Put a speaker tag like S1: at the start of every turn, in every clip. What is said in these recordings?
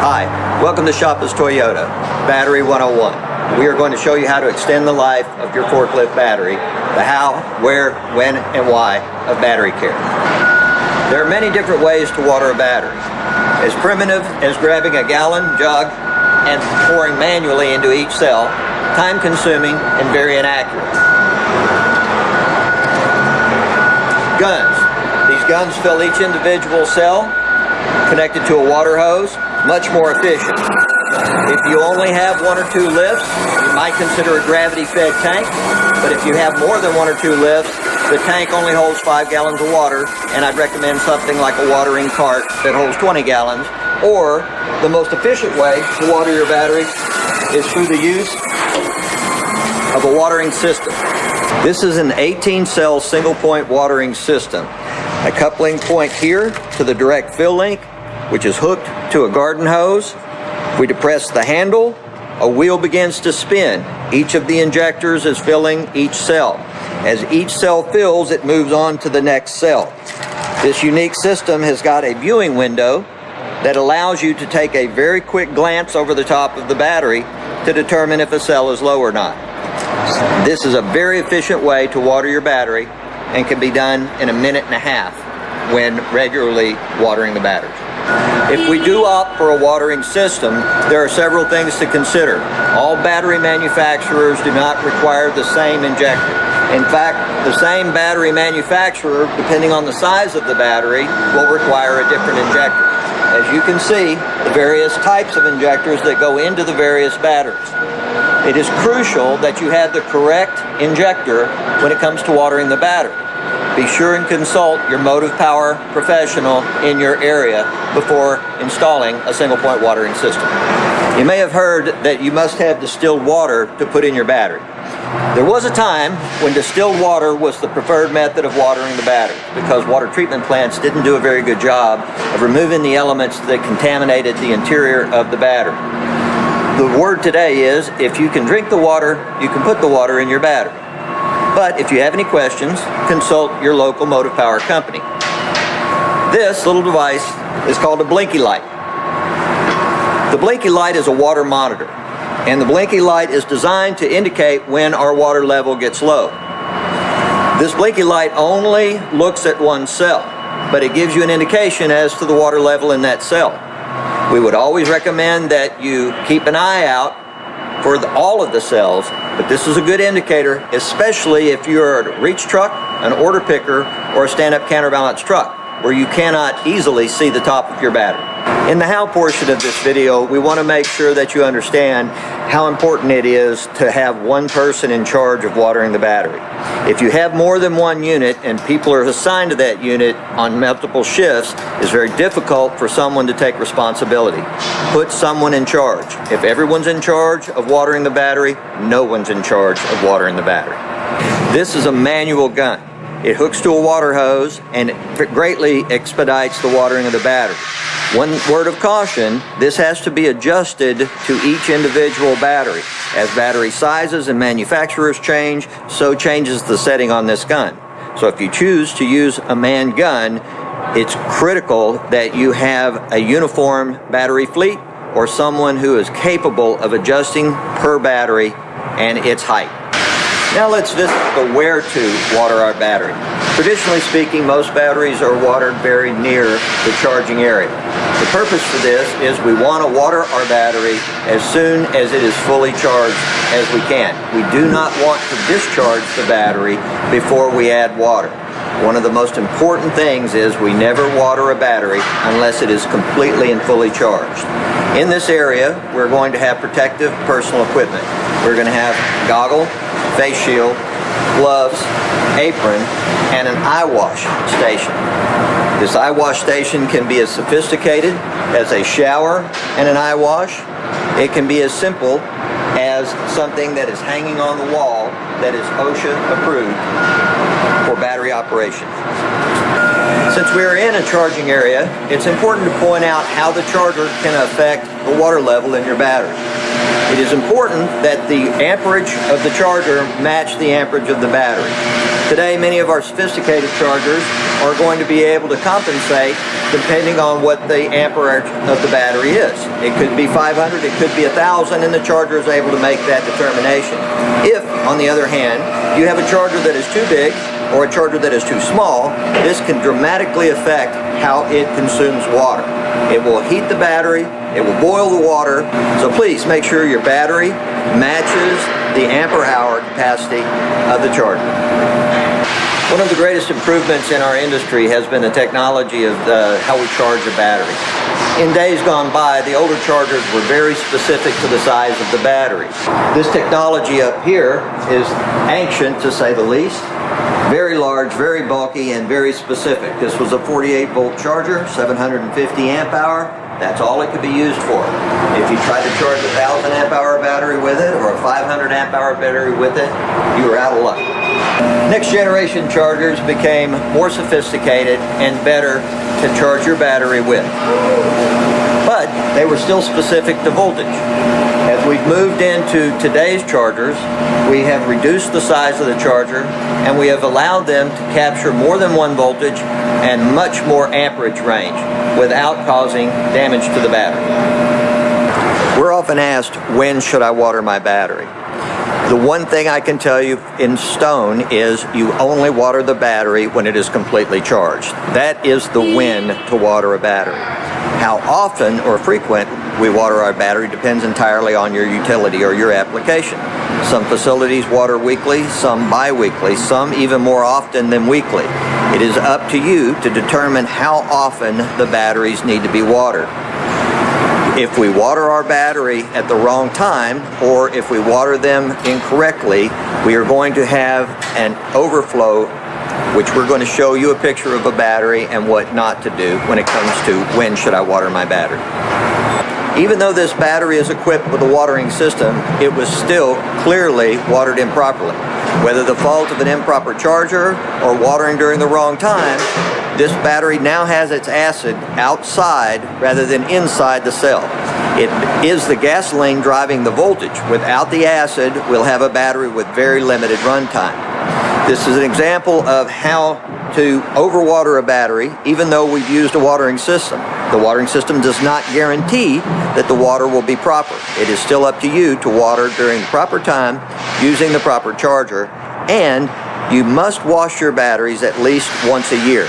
S1: Hi, welcome to Shoppa's Toyota, Battery 101. We are going to show you how to extend the life of your forklift battery, the how, where, when, and why of battery care. There are many different ways to water a battery. As primitive as grabbing a gallon jug and pouring manually into each cell, time-consuming and very inaccurate. Guns. These guns fill each individual cell, connected to a water hose, much more efficient. If you only have one or two lifts, you might consider a gravity-fed tank, but if you have more than one or two lifts, the tank only holds 5 gallons of water, and I'd recommend something like a watering cart that holds 20 gallons, or the most efficient way to water your battery is through the use of a watering system. This is an 18-cell single-point watering system. A coupling point here to the direct fill link, which is hooked to a garden hose. We depress the handle, a wheel begins to spin. Each of the injectors is filling each cell. As each cell fills, it moves on to the next cell. This unique system has got a viewing window that allows you to take a very quick glance over the top of the battery to determine if a cell is low or not. This is a very efficient way to water your battery and can be done in a minute and a half when regularly watering the battery. If we do opt for a watering system, there are several things to consider. All battery manufacturers do not require the same injector. In fact, the same battery manufacturer, depending on the size of the battery, will require a different injector. As you can see, the various types of injectors that go into the various batteries. It is crucial that you have the correct injector when it comes to watering the battery. Be sure and consult your motive power professional in your area before installing a single-point watering system. You may have heard that you must have distilled water to put in your battery. There was a time when distilled water was the preferred method of watering the battery because water treatment plants didn't do a very good job of removing the elements that contaminated the interior of the battery. The word today is, if you can drink the water, you can put the water in your battery. But if you have any questions, consult your local motive power company. This little device is called a blinky light. The blinky light is a water monitor, and the blinky light is designed to indicate when our water level gets low. This blinky light only looks at one cell, but it gives you an indication as to the water level in that cell. We would always recommend that you keep an eye out for all of the cells, but this is a good indicator, especially if you're a reach truck, an order picker, or a stand-up counterbalance truck, where you cannot easily see the top of your battery. In the how portion of this video, we want to make sure that you understand how important it is to have one person in charge of watering the battery. If you have more than one unit and people are assigned to that unit on multiple shifts, it's very difficult for someone to take responsibility. Put someone in charge. If everyone's in charge of watering the battery, no one's in charge of watering the battery. This is a manual gun. It hooks to a water hose and it greatly expedites the watering of the battery. One word of caution, this has to be adjusted to each individual battery. As battery sizes and manufacturers change, so changes the setting on this gun. So if you choose to use a manned gun, it's critical that you have a uniform battery fleet or someone who is capable of adjusting per battery and its height. Now let's visit the where to water our battery. Traditionally speaking, most batteries are watered very near the charging area. The purpose for this is we want to water our battery as soon as it is fully charged as we can. We do not want to discharge the battery before we add water. One of the most important things is we never water a battery unless it is completely and fully charged. In this area, we're going to have protective personal equipment. We're going to have goggle, face shield, gloves, apron, and an eye wash station. This eye wash station can be as sophisticated as a shower and an eye wash. It can be as simple as something that is hanging on the wall that is OSHA approved for battery operation. Since we are in a charging area, it's important to point out how the charger can affect the water level in your battery. It is important that the amperage of the charger match the amperage of the battery. Today, many of our sophisticated chargers are going to be able to compensate depending on what the amperage of the battery is. It could be 500, it could be 1,000, and the charger is able to make that determination. If, on the other hand, you have a charger that is too big or a charger that is too small, this can dramatically affect how it consumes water. It will heat the battery, it will boil the water, so please make sure your battery matches the ampere hour capacity of the charger. One of the greatest improvements in our industry has been the technology of how we charge a battery. In days gone by, the older chargers were very specific to the size of the battery. This technology up here is ancient, to say the least. Very large, very bulky, and very specific. This was a 48-volt charger, 750 amp hour. That's all it could be used for. If you tried to charge a 1,000 amp hour battery with it or a 500 amp hour battery with it, you were out of luck. Next generation chargers became more sophisticated and better to charge your battery with. But they were still specific to voltage. As we've moved into today's chargers, we have reduced the size of the charger and we have allowed them to capture more than one voltage and much more amperage range without causing damage to the battery. We're often asked, when should I water my battery? The one thing I can tell you in stone is you only water the battery when it is completely charged. That is the when to water a battery. How often or frequent we water our battery depends entirely on your utility or your application. Some facilities water weekly, some bi-weekly, some even more often than weekly. It is up to you to determine how often the batteries need to be watered. If we water our battery at the wrong time, or if we water them incorrectly, we are going to have an overflow, which we're going to show you a picture of a battery and what not to do when it comes to when should I water my battery. Even though this battery is equipped with a watering system, it was still clearly watered improperly. Whether the fault of an improper charger or watering during the wrong time, this battery now has its acid outside rather than inside the cell. It is the gasoline driving the voltage. Without the acid, we'll have a battery with very limited runtime. This is an example of how to overwater a battery, even though we've used a watering system. The watering system does not guarantee that the water will be proper. It is still up to you to water during the proper time, using the proper charger, and you must wash your batteries at least once a year.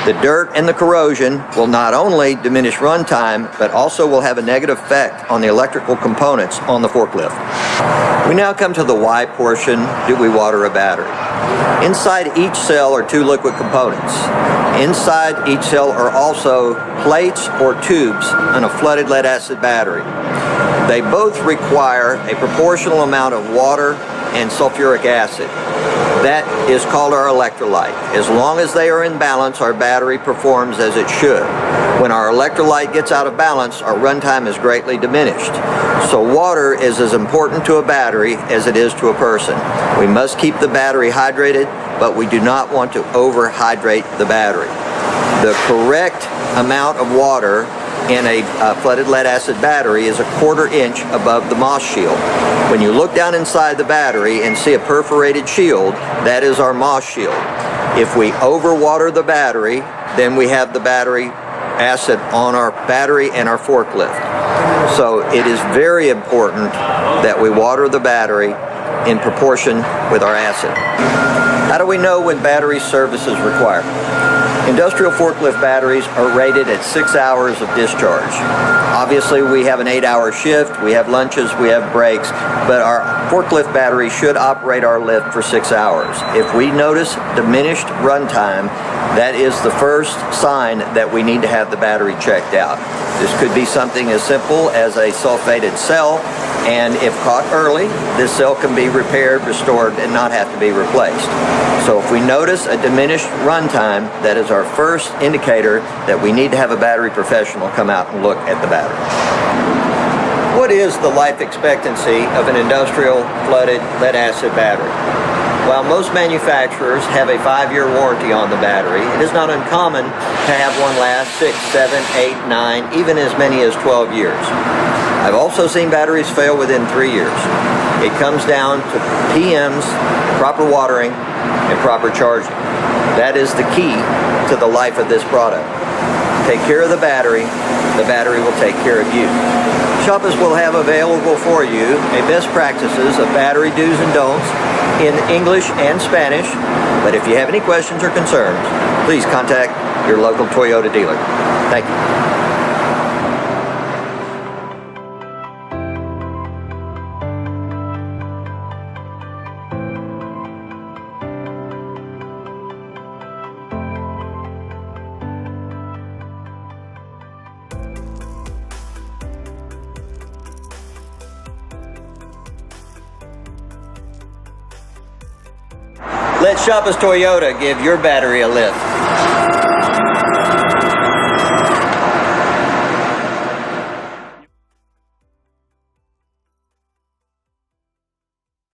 S1: The dirt and the corrosion will not only diminish runtime, but also will have a negative effect on the electrical components on the forklift. We now come to the why portion. Do we water a battery? Inside each cell are two liquid components. Inside each cell are also plates or tubes on a flooded lead acid battery. They both require a proportional amount of water and sulfuric acid. That is called our electrolyte. As long as they are in balance, our battery performs as it should. When our electrolyte gets out of balance, our runtime is greatly diminished. So water is as important to a battery as it is to a person. We must keep the battery hydrated, but we do not want to overhydrate the battery. The correct amount of water in a flooded lead acid battery is 1/4 inch above the moss shield. When you look down inside the battery and see a perforated shield, that is our moss shield. If we overwater the battery, then we have the battery acid on our battery and our forklift. So it is very important that we water the battery in proportion with our acid. How do we know when battery service is required? Industrial forklift batteries are rated at 6 hours of discharge. Obviously, we have an 8-hour shift, we have lunches, we have breaks, but our forklift battery should operate our lift for 6 hours. If we notice diminished runtime, that is the first sign that we need to have the battery checked out. This could be something as simple as a sulfated cell, and if caught early, this cell can be repaired, restored, and not have to be replaced. So if we notice a diminished runtime, that is our first indicator that we need to have a battery professional come out and look at the battery. What is the life expectancy of an industrial flooded lead acid battery? While most manufacturers have a 5-year warranty on the battery, it is not uncommon to have one last 6, 7, 8, 9, even as many as 12 years. I've also seen batteries fail within 3 years. It comes down to PMs, proper watering, and proper charging. That is the key to the life of this product. Take care of the battery will take care of you. Shoppers will have available for you a best practices of battery do's and don'ts in English and Spanish, but if you have any questions or concerns, please contact your local Toyota dealer. Thank you. Let Shoppers Toyota give your battery a lift.